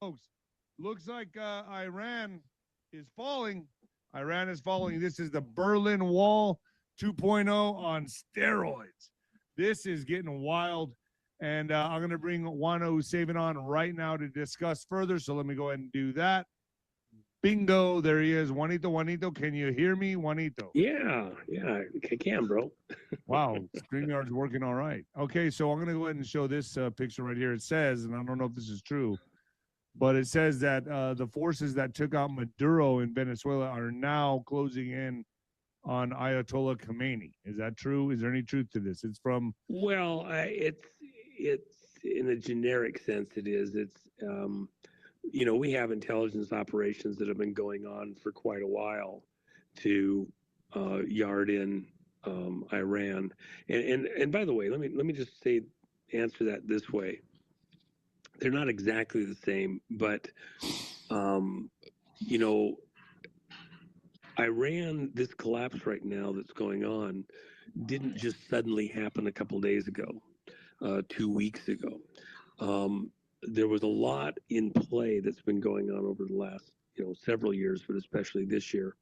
folks, looks like Iran is falling. Iran is falling. This is the Berlin Wall 2.0 on steroids. This is getting wild. And I'm going to bring Juan OSavin on right now to discuss further. So let me go ahead and do that. Bingo, there he is. Juanito, can you hear me, Juanito? Yeah, I can, bro. Wow, StreamYard's working all right. Okay, so I'm going to go ahead and show this picture right here. It says, and I don't know if this is true, but it says that the forces that took out Maduro in Venezuela are now closing in on Ayatollah Khamenei. Is that true? Is there any truth to this? It's from... Well, it's in a generic sense, it is. It's we have intelligence operations that have been going on for quite a while to yard in Iran. And by the way, let me just answer that this way. They're not exactly the same, but Iran, this collapse right now that's going on, didn't just suddenly happen a couple days ago, 2 weeks ago. There was a lot in play that's been going on over the last, several years, but especially this year,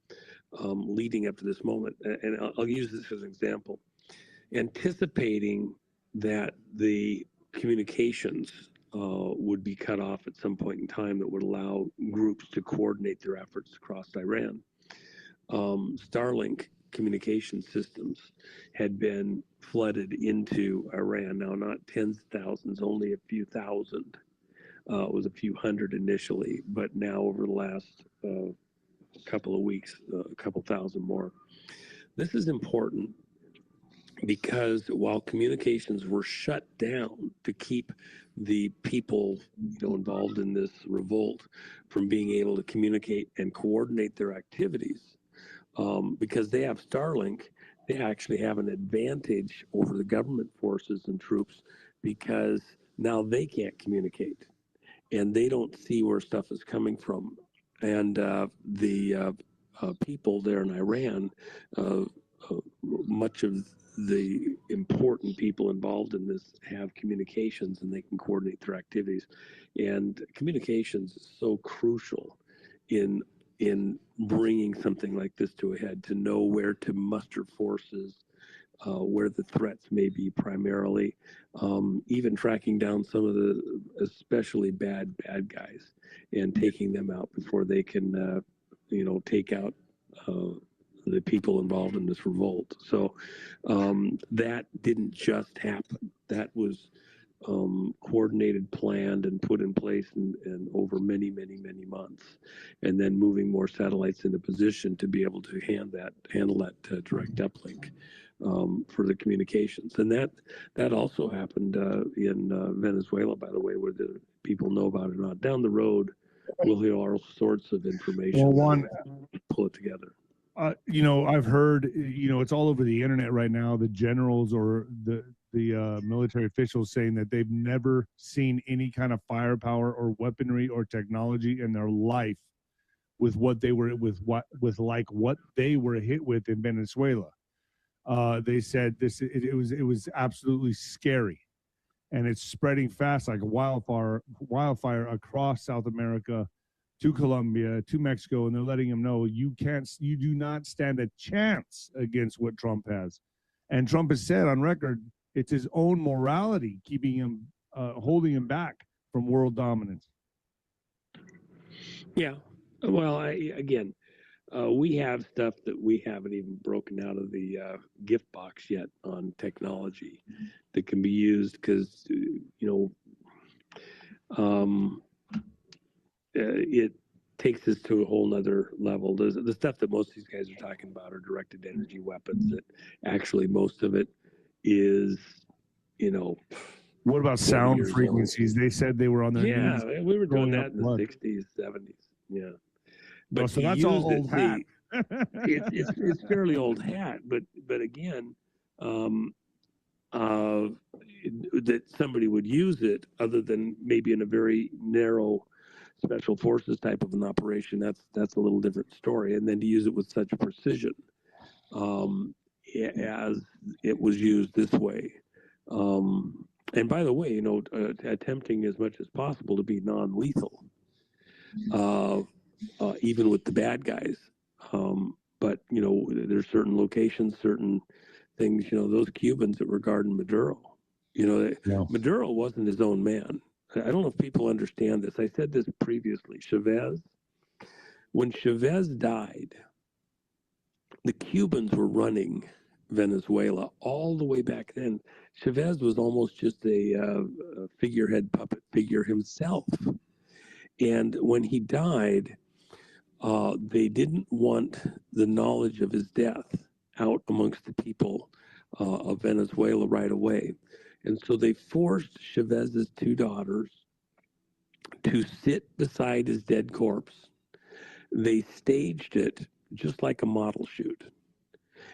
leading up to this moment. And I'll use this as an example. Anticipating that the communications would be cut off at some point in time that would allow groups to coordinate their efforts across Iran. Starlink communication systems had been flooded into Iran. Now, not tens of thousands, only a few thousand. It was a few hundred initially, but now over the last couple of weeks, a couple thousand more. This is important because while communications were shut down to keep the people involved in this revolt from being able to communicate and coordinate their activities, because they have Starlink, they actually have an advantage over the government forces and troops because now they can't communicate and they don't see where stuff is coming from. And the people there in Iran, much of the important people involved in this have communications and they can coordinate their activities. And communications is so crucial in bringing something like this to a head, to know where to muster forces, where the threats may be primarily, even tracking down some of the especially bad guys and taking them out before they can, take out the people involved in this revolt. So that didn't just happen. That was coordinated, planned, and put in place and over many months, and then moving more satellites into position to be able to handle that direct uplink for the communications. And that also happened in Venezuela, by the way, where the people know about it or not. Down the road, we'll hear all sorts of information. Well, pull it together. I've heard, it's all over the internet right now, the generals or the military officials saying that they've never seen any kind of firepower or weaponry or technology in their life with what they were what they were hit with in Venezuela. They said it was absolutely scary, and it's spreading fast like a wildfire across South America, to Colombia, to Mexico, and they're letting them know you do not stand a chance against what Trump has. And Trump has said on record, it's his own morality keeping him, holding him back from world dominance. Yeah. Well, we have stuff that we haven't even broken out of the gift box yet on technology that can be used because, it takes us to a whole nother level. The stuff that most of these guys are talking about are directed energy weapons that actually most of it is, What about sound frequencies? Old. They said they were on their knees. Yeah, we were doing that in the 60s, 70s. Yeah. But so that's all old hat. It's fairly old hat, but again, that somebody would use it other than maybe in a very narrow special forces type of an operation, that's a little different story. And then to use it with such precision as it was used this way. And by the way, attempting as much as possible to be non-lethal even with the bad guys. But, you know, there's certain locations, certain things, you know, those Cubans that were guarding Maduro, you know, Yeah. Maduro wasn't his own man. I don't know if people understand this. I said this previously. When Chavez died, the Cubans were running Venezuela all the way back then. Chavez was almost just a figurehead puppet figure himself. And when he died, they didn't want the knowledge of his death out amongst the people of Venezuela right away. And so they forced Chavez's two daughters to sit beside his dead corpse. They staged it just like a model shoot.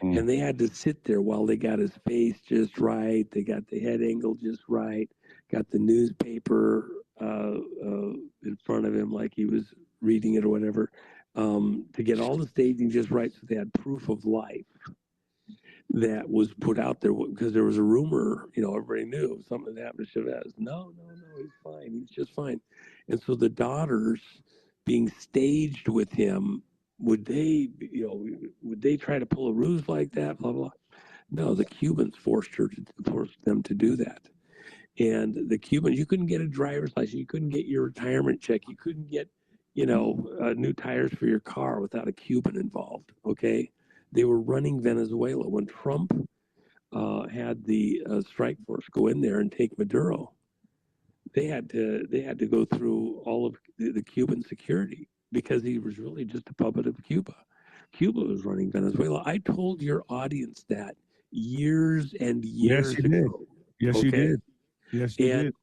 And they had to sit there while they got his face just right. They got the head angle just right, got the newspaper in front of him like he was reading it or whatever, to get all the staging just right so they had proof of life that was put out there, because there was a rumor, you know, everybody knew something happened to Chavez. No, he's fine. He's just fine. And so the daughters being staged with him, would they try to pull a ruse like that? Blah, blah. No, the Cubans forced them to do that. And the Cubans, you couldn't get a driver's license. You couldn't get your retirement check. You couldn't get, you know, new tires for your car without a Cuban involved. Okay. They were running Venezuela. When Trump had the strike force go in there and take Maduro, they had to go through all of the Cuban security, because he was really just a puppet of Cuba. Cuba was running Venezuela. I told your audience that years and years ago. Yes, you did. Yes, you did.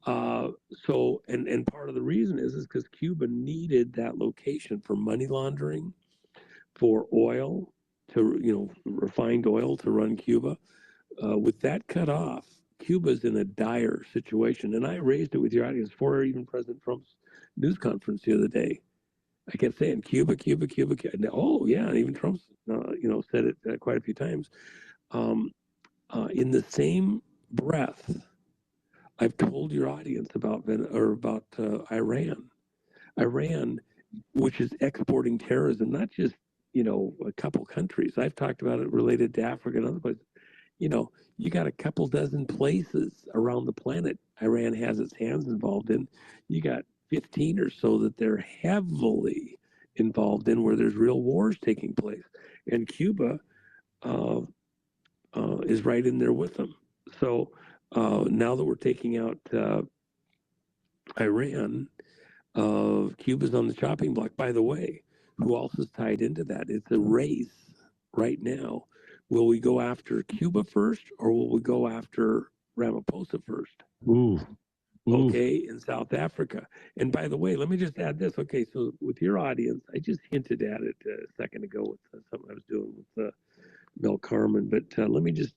So, and part of the reason is because Cuba needed that location for money laundering, for oil, to, you know, refined oil to run Cuba. With that cut off, Cuba's in a dire situation. And I raised it with your audience for even President Trump's news conference the other day. I kept saying Cuba, Cuba, Cuba, Cuba. And, oh yeah, and even Trump's you know, said it quite a few times. In the same breath, I've told your audience about Iran. Iran, which is exporting terrorism, not just, you know, a couple countries. I've talked about it related to Africa and other places. You know, you got a couple dozen places around the planet Iran has its hands involved in. You got 15 or so that they're heavily involved in, where there's real wars taking place. And Cuba is right in there with them. So now that we're taking out Iran, Cuba's on the chopping block. By the way, who else is tied into that? It's a race right now. Will we go after Cuba first, or will we go after Ramaphosa first? Ooh. Okay, in South Africa. And by the way, let me just add this. Okay, so with your audience, I just hinted at it a second ago with something I was doing with Mel Carmen, but let me just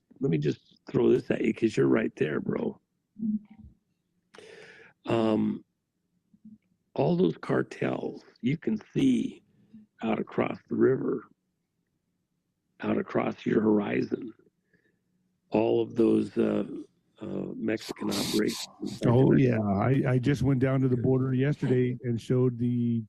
throw this at you, because you're right there, bro. All those cartels you can see out across the river, out across your horizon, all of those Mexican operations. Oh yeah, I just went down to the border yesterday and showed the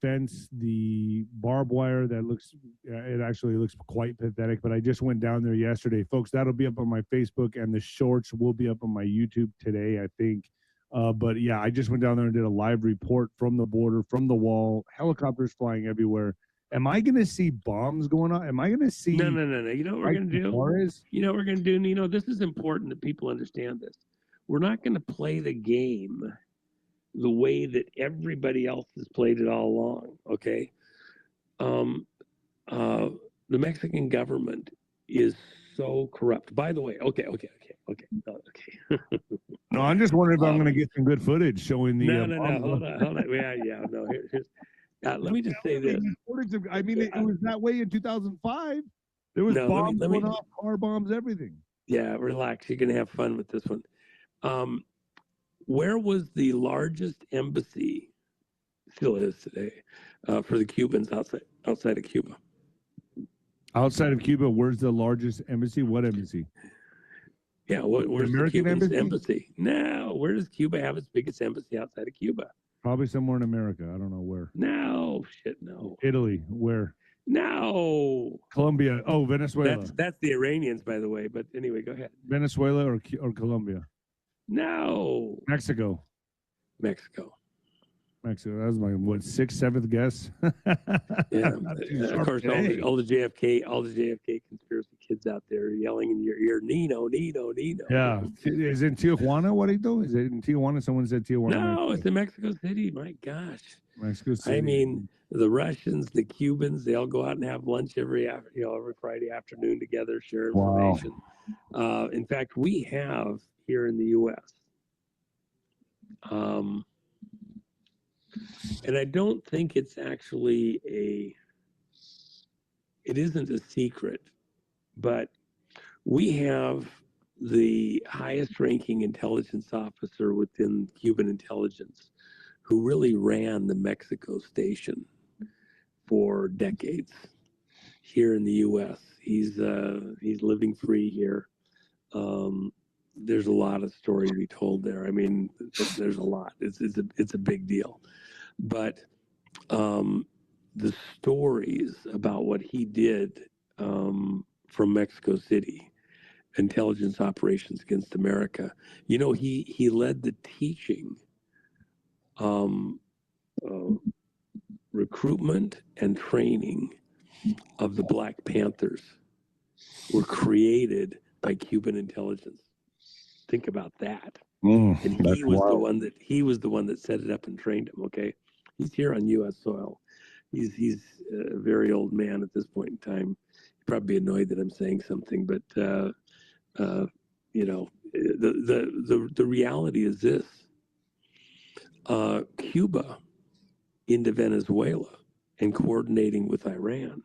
fence, the barbed wire that looks, it actually looks quite pathetic. But I just went down there yesterday, folks. That'll be up on my Facebook, and the shorts will be up on my YouTube today, I think. But yeah, I just went down there and did a live report from the border, from the wall, helicopters flying everywhere. Am I going to see bombs going on? Am I going to see? No. You know what we're going to do? You know what we're going to do, Nino? This is important that people understand this. We're not going to play the game the way that everybody else has played it all along, okay? The Mexican government is so corrupt. By the way, okay. No, I'm just wondering if I'm going to get some good footage showing the. No. Hold on. Yeah. No, here's. Let me just say this. I mean, it was that way in 2005. There was bombs going off, car bombs, everything. Yeah, relax. You're going to have fun with this one. Where was the largest embassy, still is today, for the Cubans outside of Cuba? Outside of Cuba, where's the largest embassy? What embassy? Yeah, where's the American embassy? No, where does Cuba have its biggest embassy outside of Cuba? Probably somewhere in America. I don't know where. No, shit, no. Italy, where? No. Colombia. Oh, Venezuela. That's the Iranians, by the way. But anyway, go ahead. Venezuela or Colombia? No. Mexico. Mexico. Mexico. That was my what, sixth, seventh guess. Yeah. Of course, all the JFK conspiracy kids out there yelling in your ear, Nino, Nino, Nino. Yeah. Is it in Tijuana? What do you do? Is it in Tijuana? Someone said Tijuana. No, Mexico. it's in Mexico City. My gosh. Mexico City. I mean, the Russians, the Cubans, they all go out and have lunch every Friday afternoon together, share information. Wow. In fact, we have here in the U.S. And I don't think it's actually it isn't a secret, but we have the highest ranking intelligence officer within Cuban intelligence who really ran the Mexico station for decades here in the U.S. He's living free here. There's a lot of story to be told there. I mean, there's a lot. It's a big deal. But the stories about what he did from Mexico City, intelligence operations against America, he led the teaching, recruitment and training of the Black Panthers were created by Cuban intelligence. Think about that. And he was the one that set it up and trained him. Okay, he's here on U.S. soil. He's a very old man at this point in time. He'd probably be annoyed that I'm saying something, but the reality is this: Cuba into Venezuela and coordinating with Iran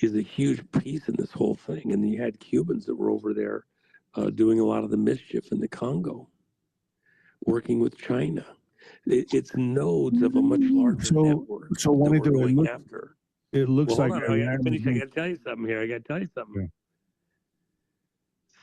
is a huge piece in this whole thing. And you had Cubans that were over there doing a lot of the mischief in the Congo, working with China. It's nodes of a much larger network. So what we're going after. It looks like I got to tell you something here. Yeah.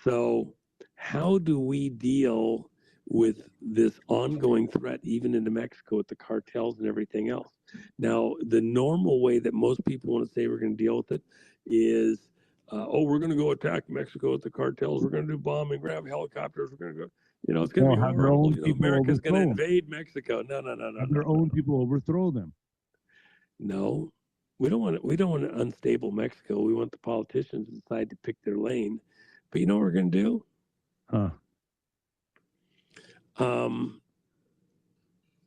So how do we deal with this ongoing threat, even into Mexico, with the cartels and everything else? Now, the normal way that most people want to say we're going to deal with it is, we're going to go attack Mexico with the cartels. We're going to do bombing, grab helicopters. We're going to go, it's going to be horrible. America's going to invade Mexico. No. Have their own people overthrow them. No, we don't want an unstable Mexico. We want the politicians to decide to pick their lane. But you know what we're going to do? Huh. Let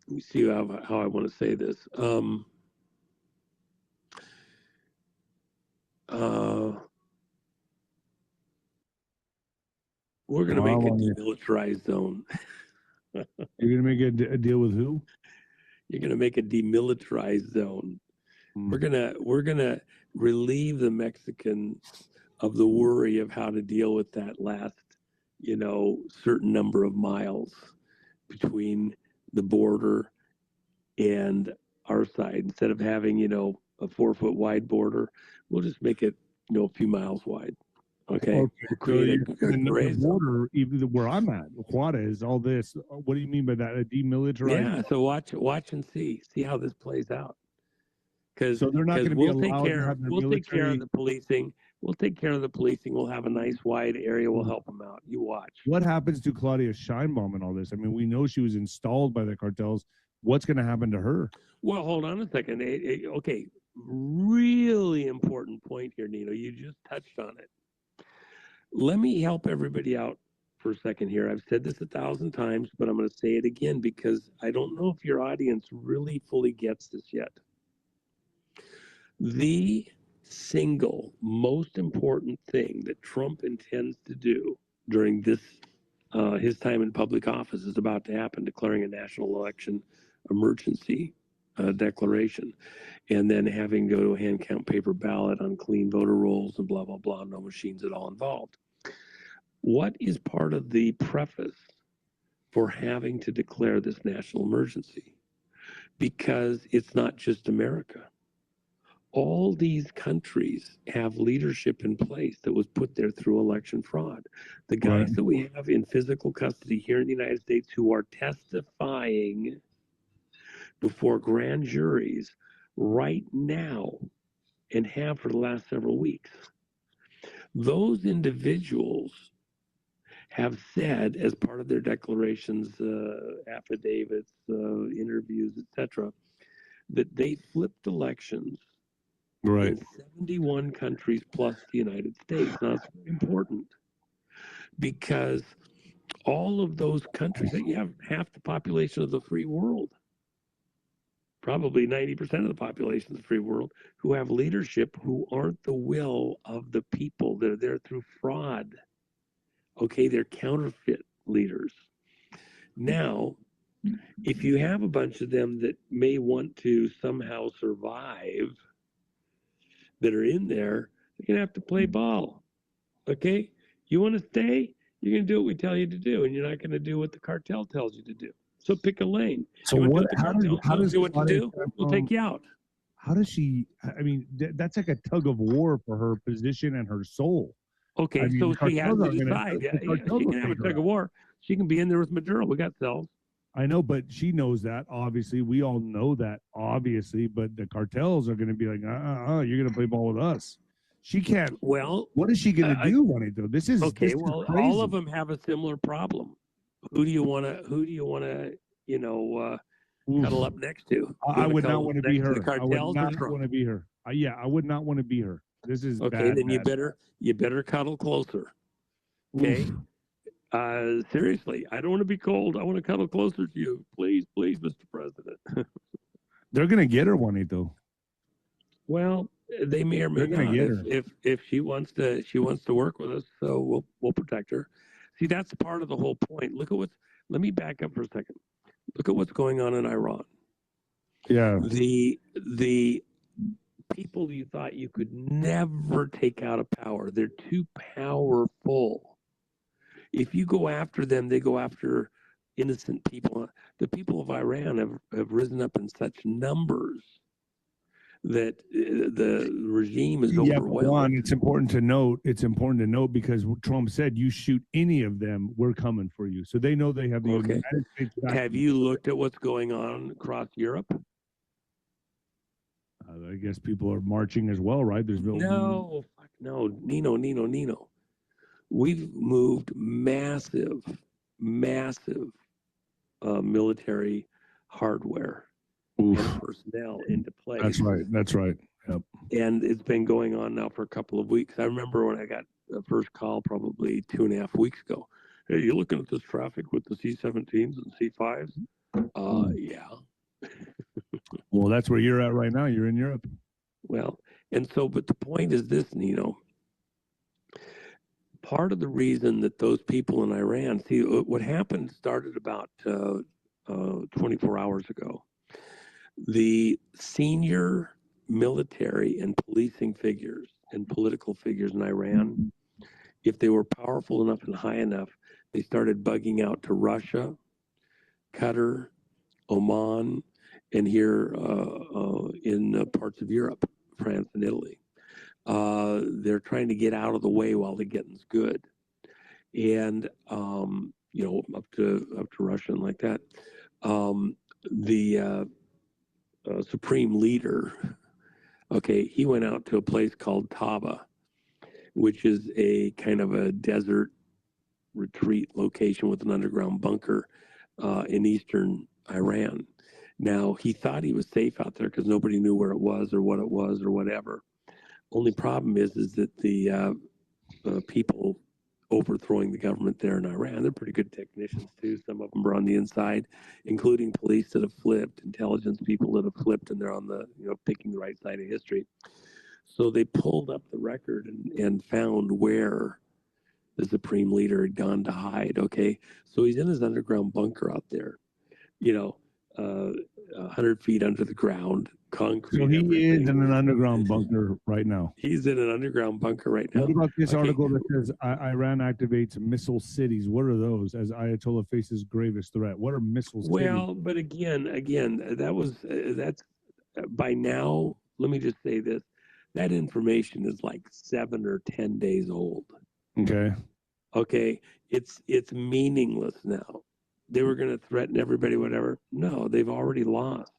me see how I want to say this. We're going to make a demilitarized zone. You're going to make a deal with who? You're going to make a demilitarized zone. We're gonna relieve the Mexicans of the worry of how to deal with that last, certain number of miles between the border and our side. Instead of having, a 4-foot wide border, we'll just make it, a few miles wide. Okay. We'll create the border, even where I'm at, Juarez, all this. What do you mean by that? A demilitarized? Yeah. So watch and see how this plays out. So they're not going to be allowed to have their We'll take care of the policing. We'll take care of the policing. We'll have a nice wide area. We'll help them out. You watch. What happens to 𝗬𝗃𝗂𝗃 and all this? I mean, we know she was installed by the cartels. What's going to happen to her? Well, hold on a second. Okay, really important point here, Nino. You just touched on it. Let me help everybody out for a second here. I've said this 1,000 times, but I'm going to say it again because I don't know if your audience really fully gets this yet. The single most important thing that Trump intends to do during this his time in public office is about to happen, declaring a national election emergency declaration, and then having to go to a hand count paper ballot on clean voter rolls and blah, blah, blah, no machines at all involved. What is part of the preface for having to declare this national emergency? Because it's not just America. All these countries have leadership in place that was put there through election fraud. The guys that we have in physical custody here in the United States who are testifying before grand juries right now and have for the last several weeks. Those individuals have said, as part of their declarations, affidavits, interviews, etc., that they flipped elections Right. in 71 countries plus the United States. Now, it's important because all of those countries, you have half the population of the free world, probably 90% of the population of the free world, who have leadership who aren't the will of the people. They're there through fraud. Okay, they're counterfeit leaders. Now, if you have a bunch of them that may want to somehow survive, that are in there, they're going to have to play ball. Okay? You want to stay? You're going to do what we tell you to do, and you're not going to do what the cartel tells you to do. So pick a lane. So you what? How does you what to do? We'll take you out. How does she? I mean, that's like a tug of war for her position and her soul. Okay, I mean, so she has to decide. She can have a tug of war. She can be in there with Maduro. We got cells. I know, but she knows that. Obviously, we all know that. Obviously, but the cartels are going to be like, you're going to play ball with us. She can't. Well, what is she going to do, Juanito? This is okay. This well, is crazy. All of them have a similar problem. Who do you want to? Cuddle up next to? I would not want to be her. I would not want to be her. I would not want to be her. This is okay. Bad, then bad. you better cuddle closer. Okay. Seriously, I don't want to be cold. I want to cuddle closer to you, please, Mr. President. They're gonna get her, Juanito. Well, they may or may not. Get her. If she wants to work with us, so we'll protect her. See, that's part of the whole point. Let me back up for a second. Look at what's going on in Iran. Yeah. The people you thought you could never take out of power, they're too powerful. If you go after them, they go after innocent people. The people of Iran have risen up in such numbers that the regime is overwhelmed. Juan, it's important to note because Trump said, you shoot any of them, we're coming for you. So they know they have the United States back. Have you looked at what's going on across Europe? I guess people are marching as well, right? There's no, Nino. We've moved massive military hardware and personnel into place. That's right. Yep. And it's been going on now for a couple of weeks. I remember when I got the first call probably 2.5 weeks ago. Hey, you looking at this traffic with the C-17s and C-5s? Yeah. Well, that's where you're at right now. You're in Europe. Well, but the point is this, Nino. Part of the reason that those people in Iran, see, what happened started about 24 hours ago. The senior military and policing figures and political figures in Iran, if they were powerful enough and high enough, they started bugging out to Russia, Qatar, Oman, and here in parts of Europe, France and Italy. They're trying to get out of the way while the getting's good, and up to Russia and like that. The supreme leader, he went out to a place called 𝗂𝗶𝗋, which is a kind of a desert retreat location with an underground bunker in eastern Iran. Now, he thought he was safe out there because nobody knew where it was or what it was or whatever. Only problem is that the people overthrowing the government there in Iran, they're pretty good technicians too. Some of them are on the inside, including police that have flipped, intelligence people that have flipped, and they're on the, picking the right side of history. So they pulled up the record and found where the supreme leader had gone to hide. Okay, so he's in his underground bunker out there, 100 feet under the ground, concrete. So he is in an underground bunker right now. He's in an underground bunker right now. What about this article that says Iran activates missile cities? What are those as Ayatollah faces gravest threat? What are missile cities? Well, but again, that's by now, let me just say this. That information is like 7 or 10 days old. Okay. It's meaningless now. They were going to threaten everybody, whatever. No, they've already lost.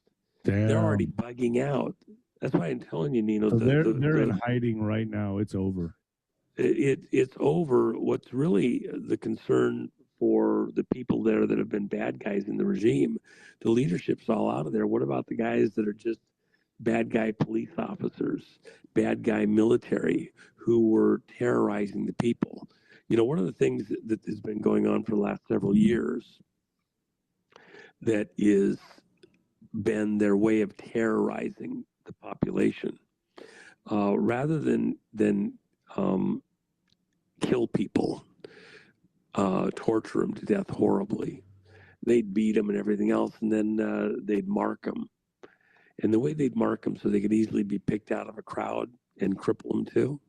They're already Damn. bugging out. That's why I'm telling you, Nino. So they're in hiding right now. It's over. It's over. What's really the concern for the people there that have been bad guys in the regime? The leadership's all out of there. What about the guys that are just bad guy police officers, bad guy military who were terrorizing the people? You know, one of the things that has been going on for the last several years that is been their way of terrorizing the population, rather than kill people, torture them to death horribly. They'd beat them and everything else, and then they'd mark them. And the way they'd mark them so they could easily be picked out of a crowd and cripple them too,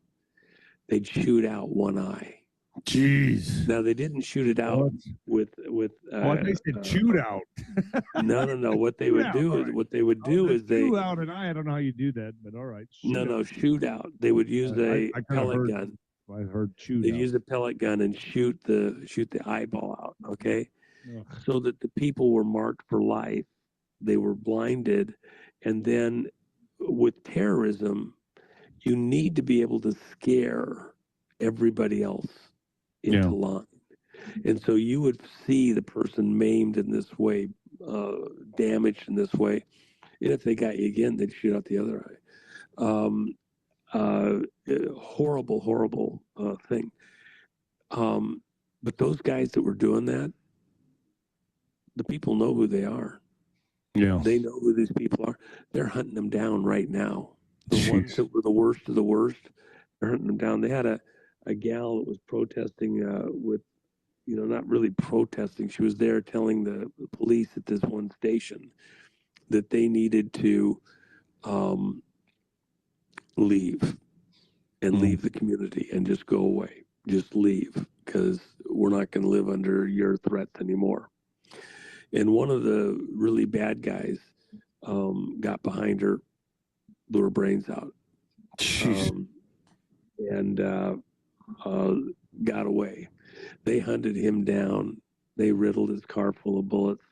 they'd shoot out one eye. Jeez. Now they didn't shoot it out with. They said shoot out. No. What they would do is they shoot out an eye. I don't know how you do that, but all right. Shoot out. They would use a pellet gun. I heard shoot. They'd use a pellet gun and shoot the eyeball out. Okay, so that the people were marked for life. They were blinded, and then with terrorism, you need to be able to scare everybody else into line. And so you would see the person maimed in this way, damaged in this way. And if they got you again, they'd shoot out the other eye. Horrible thing. But those guys that were doing that, the people know who they are. Yeah. They know who these people are. They're hunting them down right now. The ones that were the worst of the worst, they're hunting them down. They had a gal that was protesting with, not really protesting. She was there telling the police at this one station that they needed to leave the community and just go away. Just leave, because we're not going to live under your threats anymore. And one of the really bad guys got behind her, blew her brains out, and got away. They hunted him down. They riddled his car full of bullets.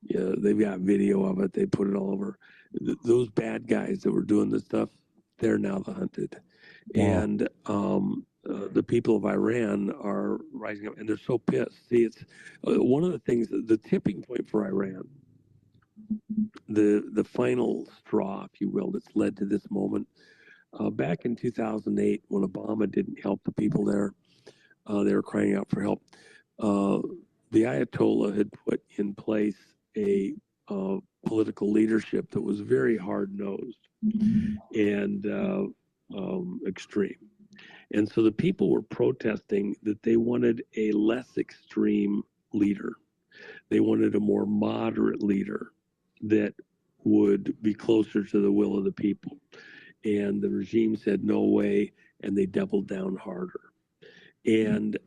Yeah, they've got video of it. They put it all over. Those bad guys that were doing this stuff, they're now the hunted. Wow. And the people of Iran are rising up, and they're so pissed. See, it's one of the things, the tipping point for Iran, the final straw, if you will, that's led to this moment. Back in 2008, when Obama didn't help the people there, they were crying out for help. The Ayatollah had put in place a political leadership that was very hard-nosed and extreme. And so the people were protesting that they wanted a less extreme leader. They wanted a more moderate leader that would be closer to the will of the people. And the regime said no way, and they doubled down harder. And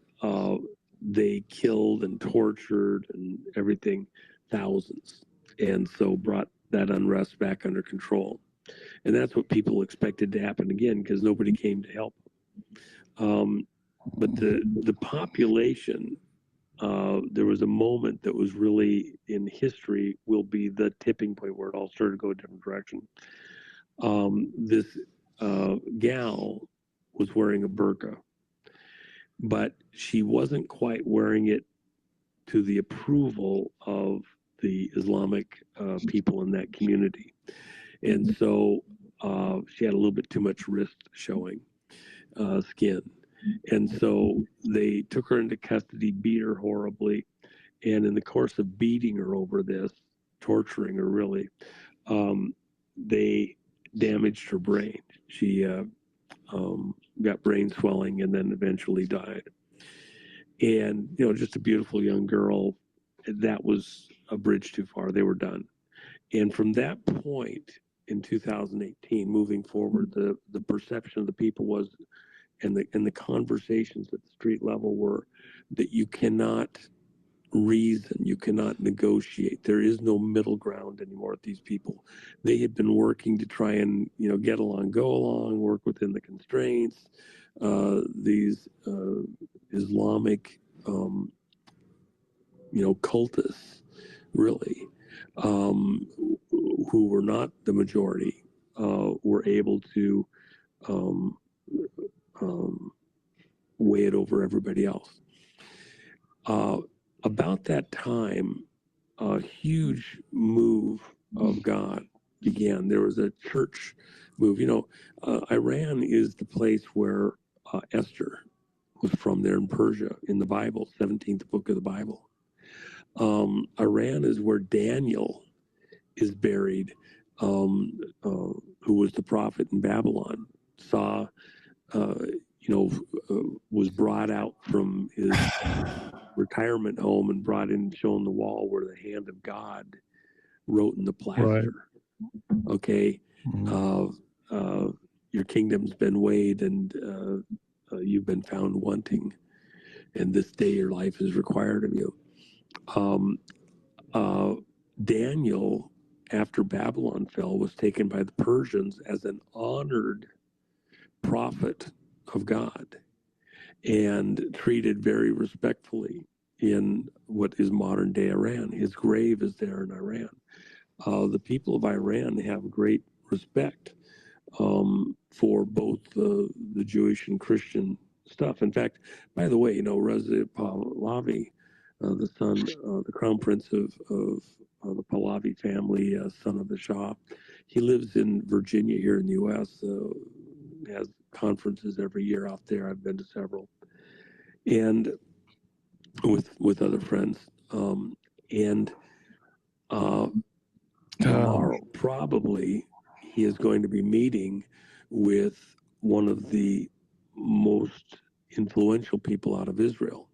they killed and tortured and everything, thousands. And so brought that unrest back under control. And that's what people expected to happen again, because nobody came to help. But the population, there was a moment that was really in history, will be the tipping point where it all started to go a different direction. This gal was wearing a burqa, but she wasn't quite wearing it to the approval of the Islamic people in that community. And so she had a little bit too much wrist showing skin. And so they took her into custody, beat her horribly. And in the course of beating her over this, torturing her really, they damaged her brain. She got brain swelling and then eventually died. And, just a beautiful young girl. That was a bridge too far. They were done. And from that point in 2018, moving forward, the perception of the people was, and the conversations at the street level were, that you cannot reason, you cannot negotiate. There is no middle ground anymore with these people. They had been working to try and get along, go along, work within the constraints. These Islamic cultists really who were not the majority, were able to um, weigh it over everybody else. About that time, a huge move of God began. There was a church move. Iran is the place where Esther was from, there in Persia, in the Bible, 17th book of the Bible. Iran is where Daniel is buried, who was the prophet in Babylon, was brought out from his retirement home and brought in, shown the wall where the hand of God wrote in the plaster. Right. Okay, your kingdom's been weighed, and you've been found wanting, and this day your life is required of you. Daniel, after Babylon fell, was taken by the Persians as an honored prophet of God and treated very respectfully in what is modern day Iran. His grave is there in Iran. The people of Iran have great respect for both the Jewish and Christian stuff. In fact, by the way, 𝗧𝗵𝗶𝗹, the son, the crown prince of the Pahlavi family, son of the Shah, he lives in Virginia here in the U.S., has conferences every year out there. I've been to several, and with other friends. Tomorrow, probably, he is going to be meeting with one of the most influential people out of Israel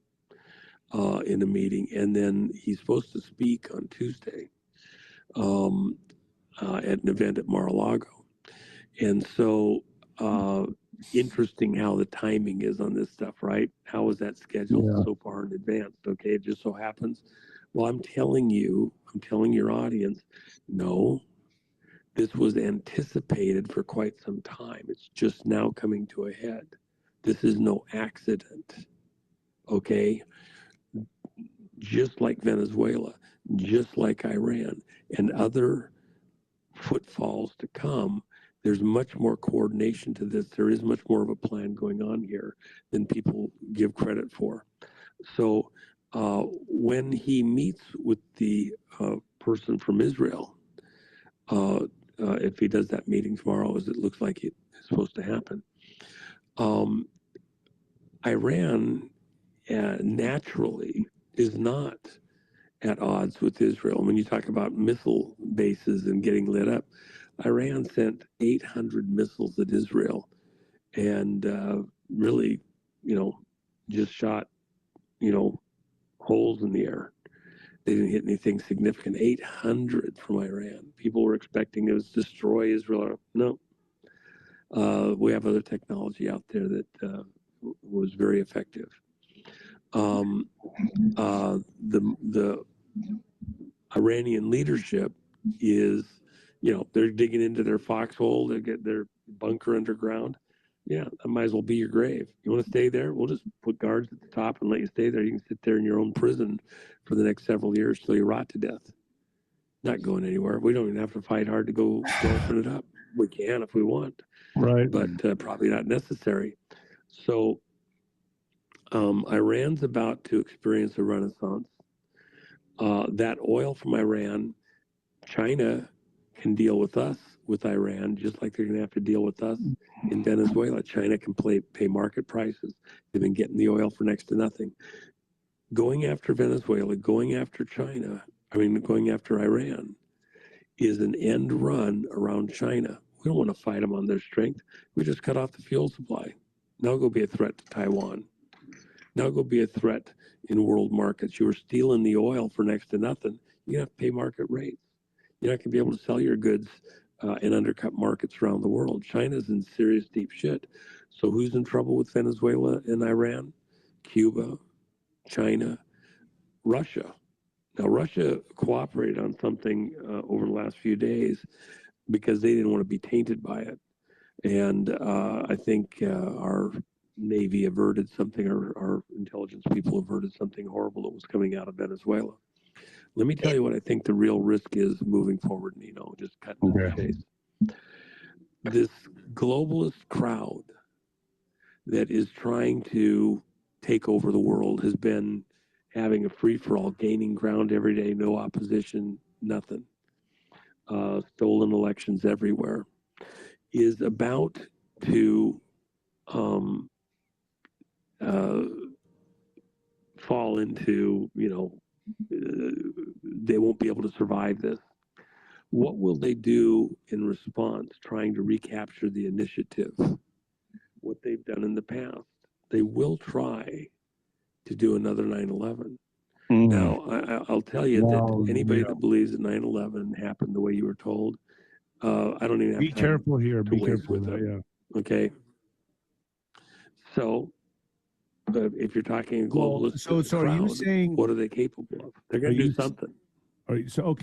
in a meeting, and then he's supposed to speak on Tuesday at an event at Mar-a-Lago. And so, interesting how the timing is on this stuff, right? How is that scheduled so far in advance? Okay, it just so happens. Well, I'm telling your audience, no, this was anticipated for quite some time. It's just now coming to a head. This is no accident, okay? Just like Venezuela, just like Iran, and other footfalls to come, there's much more coordination to this. There is much more of a plan going on here than people give credit for. So when he meets with the person from Israel, if he does that meeting tomorrow, as it looks like it's supposed to happen, Iran naturally is not at odds with Israel. When you talk about missile bases and getting lit up, Iran sent 800 missiles at Israel and really, just shot, holes in the air. They didn't hit anything significant. 800 from Iran. People were expecting it was destroy Israel. No. We have other technology out there that was very effective. The Iranian leadership is, they're digging into their foxhole. They get their bunker underground. Yeah, that might as well be your grave. You want to stay there? We'll just put guards at the top and let you stay there. You can sit there in your own prison for the next several years till you rot to death. Not going anywhere. We don't even have to fight hard to go open it up. We can if we want, right? But probably not necessary. So Iran's about to experience a renaissance. That oil from Iran, China can deal with us, with Iran, just like they're going to have to deal with us in Venezuela. China can pay market prices. They've been getting the oil for next to nothing. Going after Venezuela, going after going after Iran is an end run around China. We don't want to fight them on their strength. We just cut off the fuel supply. Now go be a threat to Taiwan. Now go be a threat in world markets. You were stealing the oil for next to nothing. You have to pay market rates. You're not going to be able to sell your goods and undercut markets around the world. China's in serious deep shit. So who's in trouble with Venezuela and Iran? Cuba, China, Russia. Now, Russia cooperated on something over the last few days because they didn't want to be tainted by it. And I think our Navy averted something, or our intelligence people averted something horrible that was coming out of Venezuela. Let me tell you what I think the real risk is moving forward, Nino, just cutting to the chase. This globalist crowd that is trying to take over the world has been having a free-for-all, gaining ground every day, no opposition, nothing. Stolen elections everywhere, is about to fall into, they won't be able to survive this. What will they do in response, trying to recapture the initiative? What they've done in the past. They will try to do another 9/11. Now, I'll tell you that anybody that believes that 9/11 happened the way you were told, I don't even have be careful here. Be careful with that. Yeah. Okay. So, if you're talking a globalist so crowd, are you saying, what are they capable of? They're going to do something. So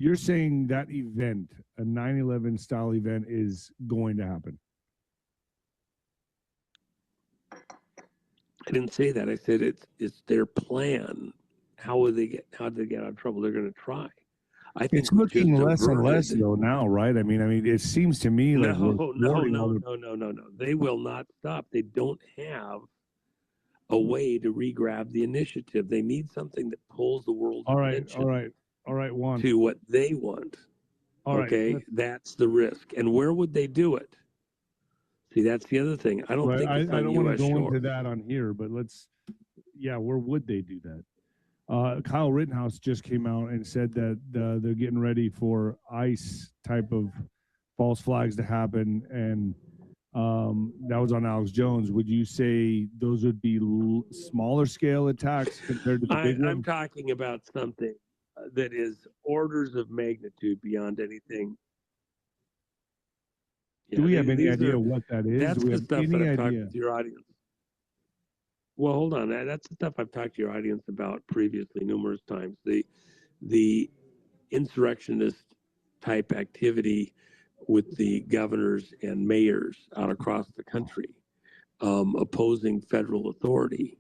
you're saying that event, a 9/11 style event, is going to happen? I didn't say that. I said it's their plan. How do they get out of trouble? They're going to try. I think it's looking less and less though now, right? I mean, it seems to me like no. They will not stop. They don't have a way to re-grab the initiative. They need something that pulls the world's attention. All right, Juan. To what they want. That's the risk. And where would they do it? See, that's the other thing. I don't think it's on I don't want to go into that on here, but where would they do that? Kyle Rittenhouse just came out and said that they're getting ready for ICE type of false flags to happen, and that was on Alex Jones. Would you say those would be smaller scale attacks compared to the big ones? I'm talking about something that is orders of magnitude beyond anything. Do we have any idea what that is? That's the stuff that I've talked to your audience. Well, hold on. That's the stuff I've talked to your audience about previously numerous times. The insurrectionist type activity with the governors and mayors out across the country, opposing federal authority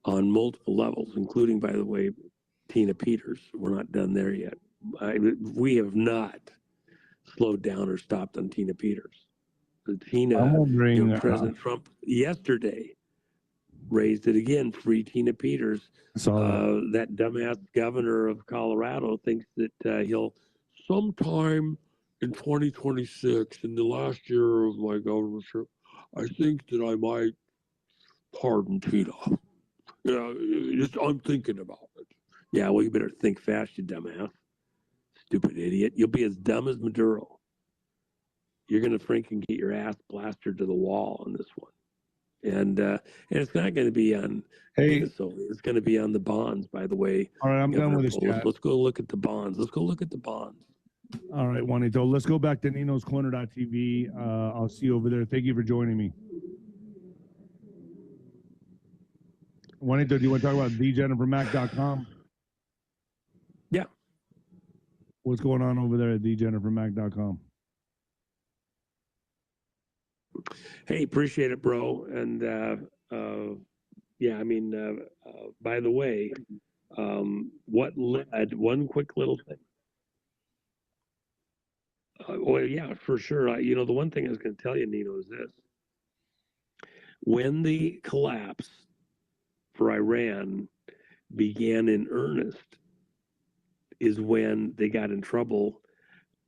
on multiple levels, including, by the way, Tina Peters. We're not done there yet. We have not slowed down or stopped on Tina Peters. President Trump yesterday raised it again. Free Tina Peters. That dumbass governor of Colorado thinks that he'll sometime in 2026, in the last year of my governorship, I think that I might pardon Tina. I'm thinking about it. Yeah, well, you better think fast, you dumbass. Stupid idiot. You'll be as dumb as Maduro. You're going to freaking get your ass blasted to the wall on this one. And it's not going to be on it's going to be on the bonds, by the way. All right, I'm done with this chat. Let's go look at the bonds. All right, Juanito, let's go back to Nino's Corner.tv. I'll see you over there. Thank you for joining me. Juanito, do you want to talk about 𝗃ennifermac.com? Yeah. What's going on over there at 𝗃ennifermac.com? Hey, appreciate it, bro. And by the way, what led one quick little thing? Well, yeah, for sure. The one thing I was going to tell you, Nino, is this. When the collapse for Iran began in earnest is when they got in trouble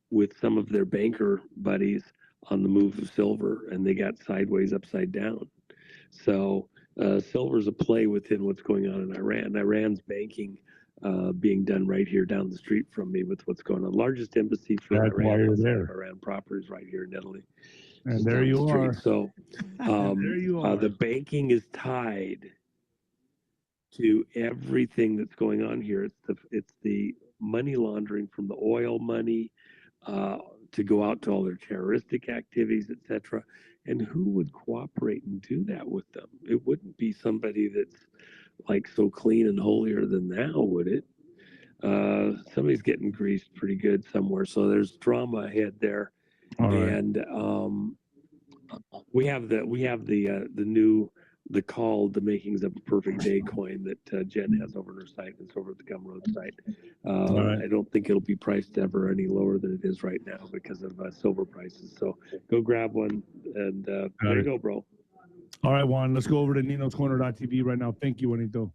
with some of their banker buddies on the move of silver, and they got sideways upside down. So silver's a play within what's going on in Iran. Iran's banking being done right here down the street from me with what's going on. Largest embassy for Iran proper is right here in Italy. And there you are. So there you are. The banking is tied to everything that's going on here. It's the money laundering from the oil money to go out to all their terroristic activities, etc. And who would cooperate and do that with them? It wouldn't be somebody that's like so clean and holier than thou, would it? Somebody's getting greased pretty good somewhere. So there's drama ahead there. All right. And we have the new called the Makings of a Perfect Day coin that Jen has over on her site. It's over at the Gum Road site. right. I don't think it'll be priced ever any lower than it is right now because of silver prices. So go grab one and way to go, bro. All right, Juan, let's go over to ninoscorner.tv right now. Thank you, Juanito.